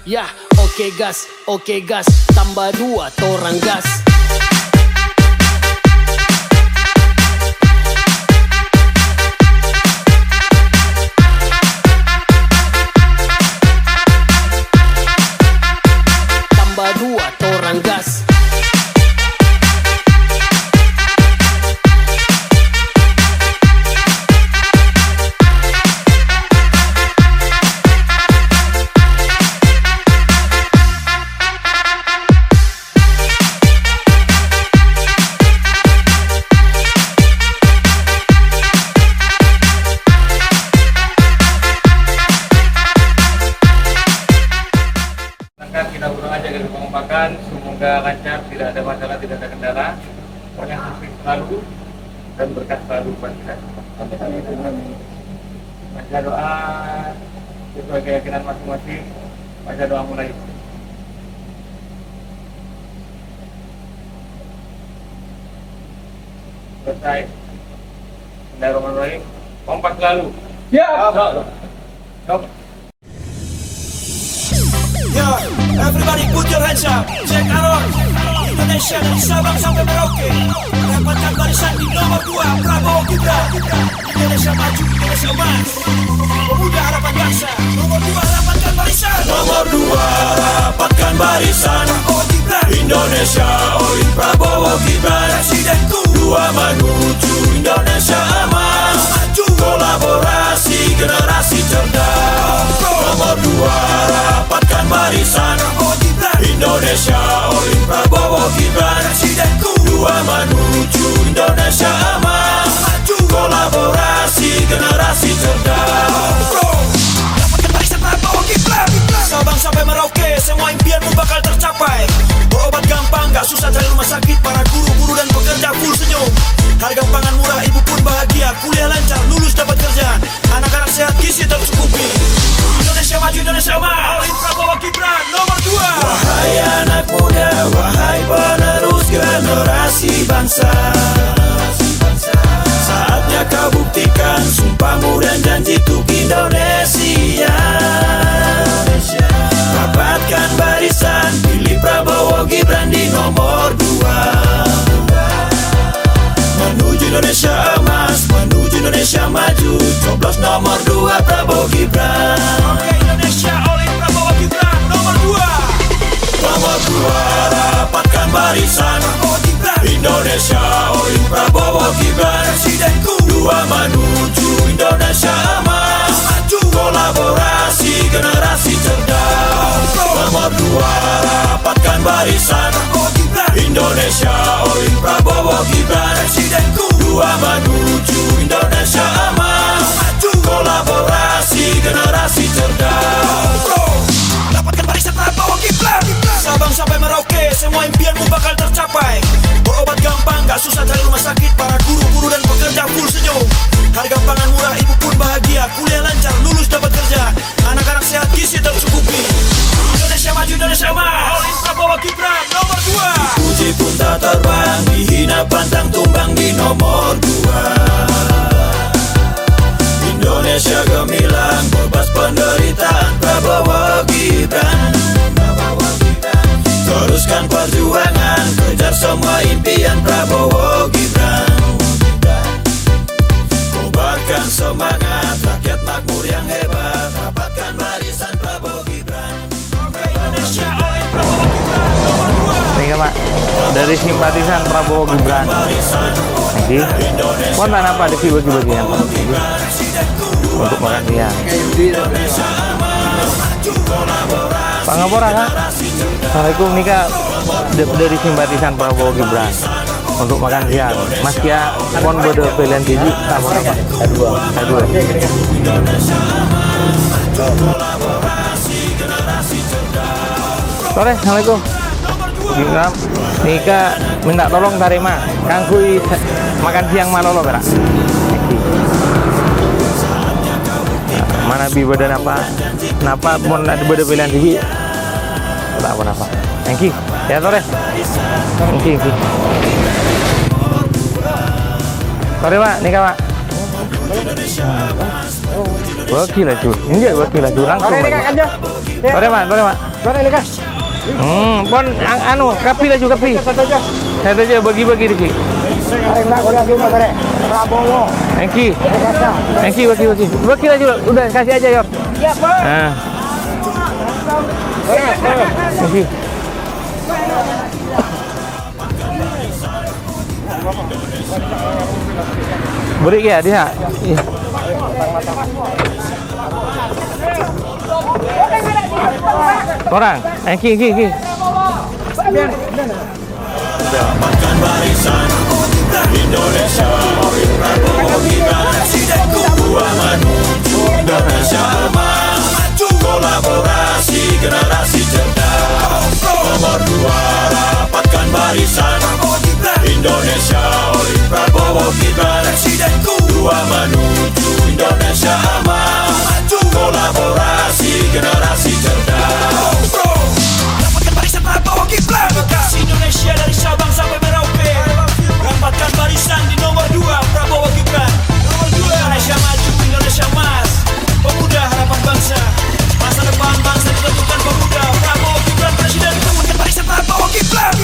Ya, oke gas, tambah 2 torang gas. Tambah 2 torang gas. Kita ulang aja dari pengompakan, semoga lancar, tidak ada masalah, tidak ada kendala, pokoknya sukses selalu dan berkat selalu buat kita. Baca doa sesuai keyakinan masing-masing. Baca doa mulai. Selesai. Bismillahirrahmanirrahim. Kompak selalu. Ya. Stop. Yo, everybody put your hands up. Jack Aaron, Indonesia dari Sabang sampai Merauke. Dapatkan barisan di nomor 2, Prabowo Gibran. Indonesia maju, Indonesia emas. Pemuda harapan bangsa. Nomor 2, rapatkan barisan. Nomor 2, rapatkan barisan. Prabowo Gibran. Indonesia olin Prabowo Gibran. Presidenku. 2 menuju Indonesia emas. Maju. Kolaborasi generasi cerdas. Nomor 2, rapatkan barisan. Indonesia olin Prabowo Gibran. Presidenku. 2 menuju Indonesia emas. Maju. Kolaborasi generasi cerdas. Dapatkan barisan Prabowo Gibran. Sabang sampai Merauke, semua impianmu bakal tercapai. Berobat gampang, gak susah cari rumah sakit. Para guru-guru dan pekerja full senyum. Harga pangan murah, ibu pun bahagia. Kuliah lancar, lulus dapat kerjaan. Anak-anak sehat, gizi tercukupi. Indonesia maju, Indonesia emas. Olin Prabowo Gibran, nomor 2. Wahai anak muda, wahai penerus generasi bangsa. Saatnya kau buktikan sumpahmu dan janji untuk Indonesia. Dapatkan barisan, pilih Prabowo Gibran di nomor 2. Menuju Indonesia emas, menuju Indonesia maju. Coblos nomor 2 Prabowo Gibran. Oke Indonesia olin Prabowo Gibran nomor 2. Nomor 2 rapatkan barisan. Prabowo Gibran. Indonesia olin Prabowo Gibran. Presidenku. 2 menuju Indonesia emas. Maju. Kolaborasi generasi cerdas. Nomor 2 rapatkan barisan. Prabowo Gibran. Indonesia olin Prabowo Gibran. Presidenku. 2 menuju Indonesia emas. Maju. Kolaborasi generasi cerdas. Dapatkan barisan Prabowo Gibran. Sabang sampai Merauke, semua impianmu bakal tercapai. Berobat gampang, gak susah cari rumah sakit. Para guru-guru dan pekerja full senyum. Harga pangan murah, ibu pun bahagia. Kuliah lancar, lulus dapat kerja. Anak-anak sehat, gizi tercukupi. Indonesia maju, Indonesia emas. Olin Prabowo Gibran nomor 2. Puji pun tak terbang, dihina pantang tumbang di nomor 2. Indonesia gemilang, bebas penderitaan Prabowo Gibran. Teruskan perjuangan, kejar semua impian Prabowo Gibran. Kobarkan semangat, rakyat makmur yang hebat. Rapatkan barisan Prabowo Gibran. Indonesia oleh Prabowo Gibran nomor 2. Nih Pak, dari simpatisan Prabowo Gibran. Oke. Konten apa dibagi-bagian untuk makan siang? Pak Ngapura Kak. Assalamualaikum nih Kak. Dari simpatisan Prabowo Gibran untuk makan siang. Mas Kia pon bodo pilihan TV sama apa? Kedua. Sore, assalamualaikum. Gimana? Nika minta tolong tarima. Kangkui makan siang malolo berak. Mana bi badan apa? Kenapa mau ada bodo pilihan TV? Tak apa. Thank you. Ya sore. Thank you. Sore Pak, Nika Pak. Wakil aja, ini wakil aja langsung. Sore Pak, sore Pak. Sore Likas. Pon anu kapi laju kapi. Saya aja bagi-bagi di sini. Prabowo. Thank you. Wakil. Wakil aja, udah kasih aja Yor. Iya Pak. Nah. Thank you. Beri ya dia. Iya. Orang, ki. Selamatkan barisan Indonesia Prabowo Gibran Presidenku menuju Indonesia emas Kolaborasi generasi cerdas Nomor 2 rapatkan barisan Indonesia oleh Prabowo Gibran Presidenku menuju Indonesia emas Kolaborasi generasi cerdas Rapatkan barisan Prabowo Gibran Bekasi Indonesia dari Sabang sampai Merauke Rapatkan barisan di nomor 2 Prabowo Gibran Indonesia maju, Indonesia emas Pemuda harapan bangsa Masa depan bangsa ditentukan pemuda Prabowo Gibran Presidenku Rapatkan barisan Prabowo Gibran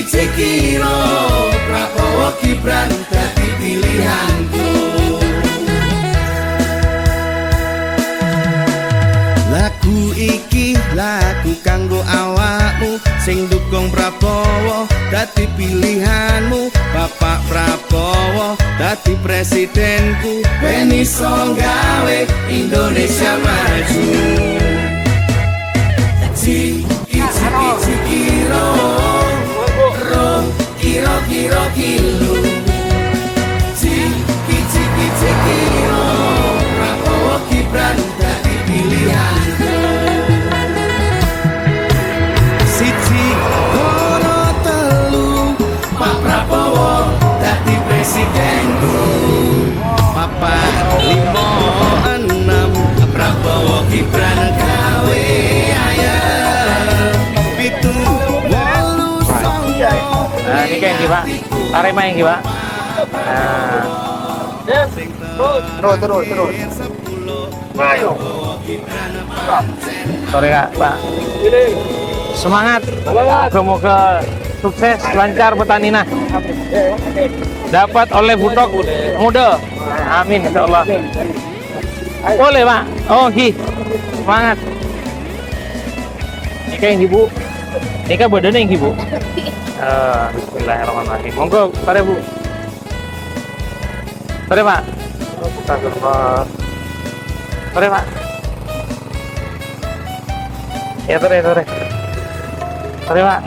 Ciki ro Prabowo Gibran dadi pilihanku Lagu iki lagu kanggo awakmu sing dukung Prabowo dadi pilihanmu Bapak Prabowo dadi presidenku ben iso gawe Indonesia maju Ciki ro kilu Ciki ro Prabowo Gibran dadi pilihanku Siji loro telu Pak Prabowo dadi presidenku Papat 5 6 Prabowo Gibran gawe ayam Pitu Nah, ini kayak Pak. Tarema yang Pak. Nah. Terus. Sore Kak, Pak. Semangat. Semoga sukses, lancar Pertamina. Dapat oleh Butok muda. Amin insyaallah. Boleh Pak. Oh, Ki. Semangat. Ini kayak Ibu. Ini kan badannya yang Ibu. Bismillahirrahmanirrahim. Monggo, sore Bu. Sore Pak. Sore Pak. Ya sore. Sore Pak.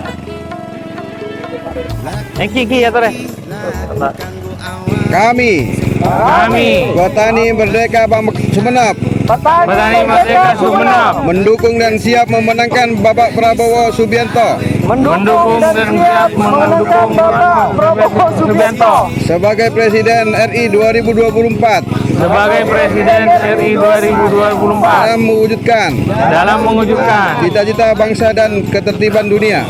Ki ya sore. Kami Petani Merdeka Sumenep Petani Merdeka Sumenep mendukung dan siap memenangkan Bapak Prabowo Subianto mendukung dan siap mendukung Prabowo Subianto sebagai Presiden RI 2024 dalam mewujudkan cita-cita bangsa dan ketertiban dunia.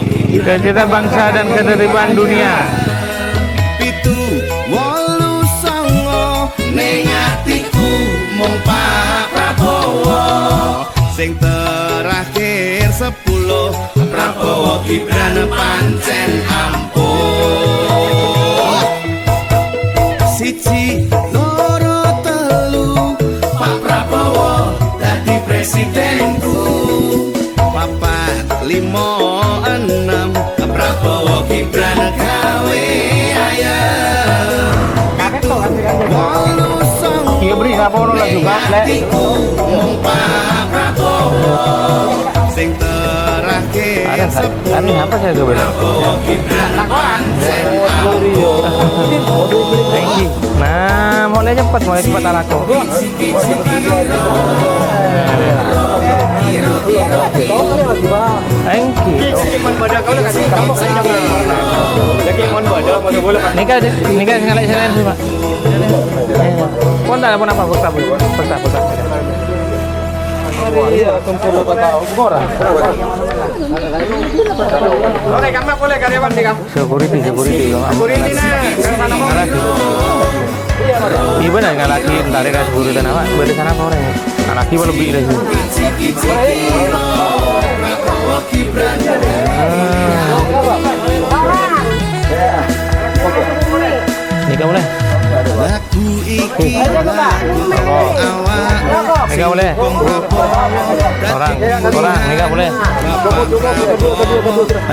Pitu wolu songo ning atiku mung Pak Prabowo sing terakhir 10 Prabowo Gibran pancen ampuh siji loro telu Pak Prabowo dadi presidenku papat 5 6 Prabowo Gibran gawe ayam Iya beri Prabowo lah juga Pak Prabowo sing terakhir Ada nggak? Ini apa saya coba? Nah, mulai cepat alaku. Thank you. Nikah ngalai saya sih, Pak. Pun tak apa pesta. Iya, kumpul tahu orang. Boleh kamu boleh karyawan di kamu. Security. Security nah, Iya benar nggak lagi tarik ke security dan apa? Beda sana apa orang? Laki lebih dari situ. Nikah boleh? Lagu iki Nikah boleh? Orang nikah boleh?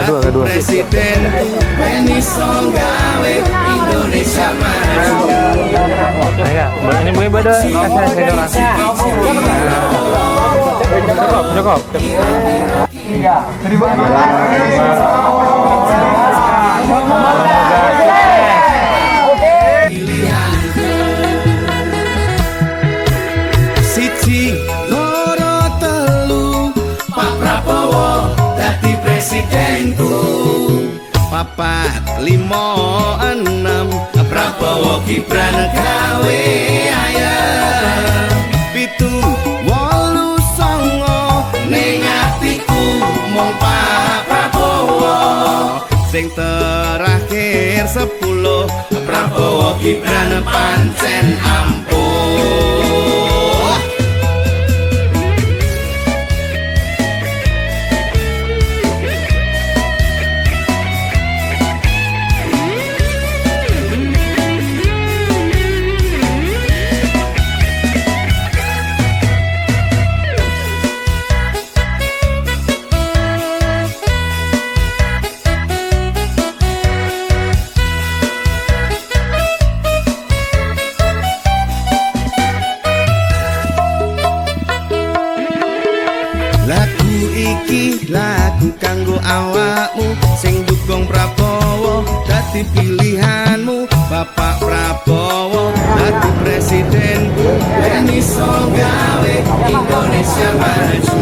Kedua. Presiden Beniso gawe Indonesia maju. Nikah. Ini boleh beda kasih orang. Cukup. Siji loro telu Pak Prabowo dadi presidenku. Papat limo enam Prabowo Gibran gawe ayam. Pitu wolu songo ning atiku mung Pak Prabowo. Sing terakhir 10 Prabowo Gibran pancen ampuh. Lagu iki lagu kanggo awakmu sing dukung Prabowo dadi pilihanmu. Bapak Prabowo dadi presidenku. Beniso gawe Indonesia maju.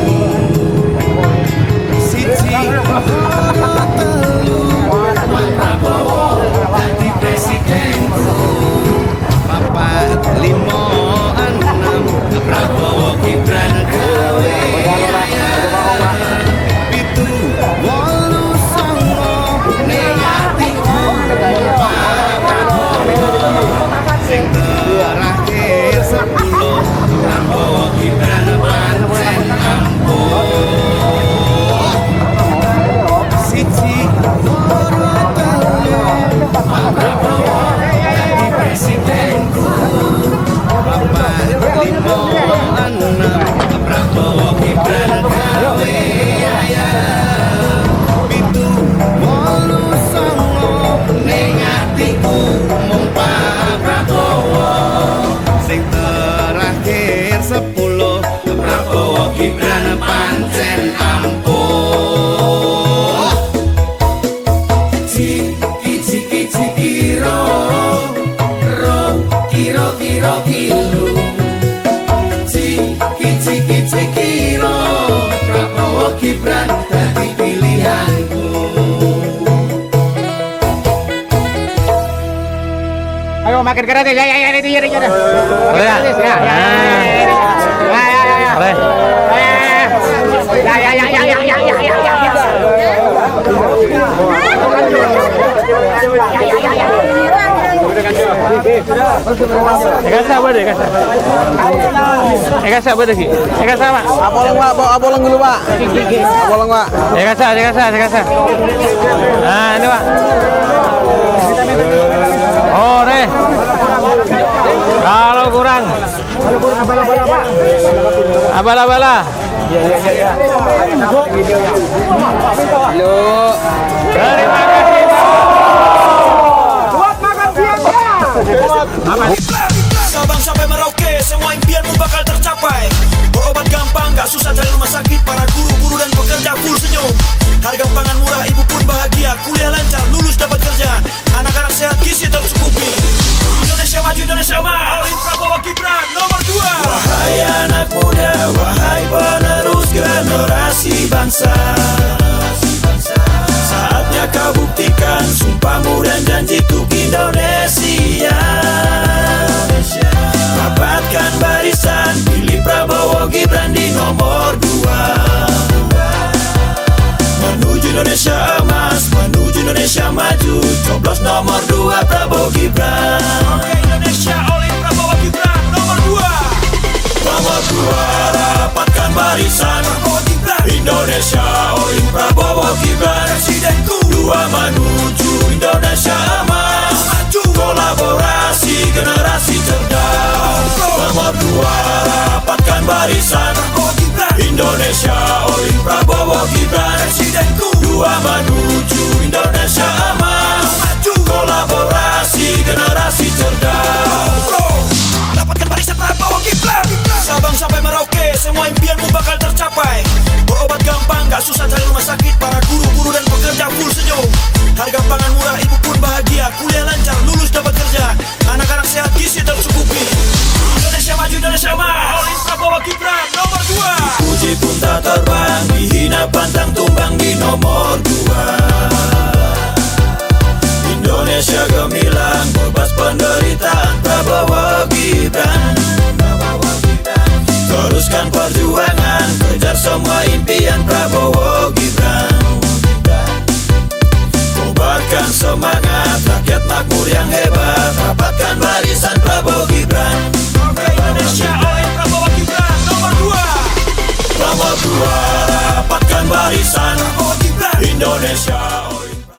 Siji loro telu Pak Prabowo dadi presidenku. Papat limo enam Prabowo Gibran gawe. Pitu wolu songo ning atiku Pak Prabowo. Sing terakhir 10 Prabowo Gibran pancen ampuh. Siji loro telu Pak Prabowo dadi presidenku. Papat limo enam Prabowo Gibran gawe ayam. Pitu wolu songo ning atiku mung Pak Prabowo. Sing terakhir 10 Prabowo Gibran pancen ampuh. Ciki ro kiro Ciki ro Prabowo Gibran dadi pilihanku. Ayo makan kerat ya itu ya. Boleh ya? Boleh. Abolong dulu, Pak. Abolong, Pak. Nah, ini, Pak. Oh, deh. Kalau kurang abala-bala. Terima kasih. Sabang sampai Merauke, semua impianmu bakal tercapai. Berobat gampang, gak susah cari rumah sakit. Para guru-guru dan pekerja full senyum. Harga Kobarkan sumpahmu dan janji untuk Indonesia. Rapatkan barisan, pilih Prabowo Gibran di nomor 2. Menuju Indonesia emas, menuju Indonesia maju, coblos nomor 2 Prabowo Gibran. Oke, Indonesia oleh Prabowo Gibran nomor 2. Nomor 2, rapatkan barisan, Prabowo Gibran. Indonesia oleh Prabowo Gibran. Presidenku 2 menuju Indonesia emas, maju kolaborasi generasi cerdas. Nomor 2, rapatkan barisan, Prabowo Gibran. Indonesia oleh Prabowo Gibran. Presidenku 2 menuju Indonesia emas, maju kolaborasi generasi cerdas. Dapatkan barisan Prabowo Gibran. Sabang sampai Merauke, semua impianmu bakal tercapai. Berobat gampang, gak susah cari rumah sakit. Para guru-guru dan pekerja full senyum. Harga pangan murah, ibu pun bahagia. Kuliah lancar, lulus dapat kerja. Anak-anak sehat, gizi tercukupi. Indonesia maju, Indonesia maju. Oleh Prabowo Gibran nomor 2. Puji pun tak terbang, dihina pantang tumbang di nomor 2. Indonesia gemilang, bebas penderitaan Prabowo Gibran. Teruskan perjuangan, kejar semua impian Prabowo Gibran. Kobarkan semangat, rakyat makmur yang hebat.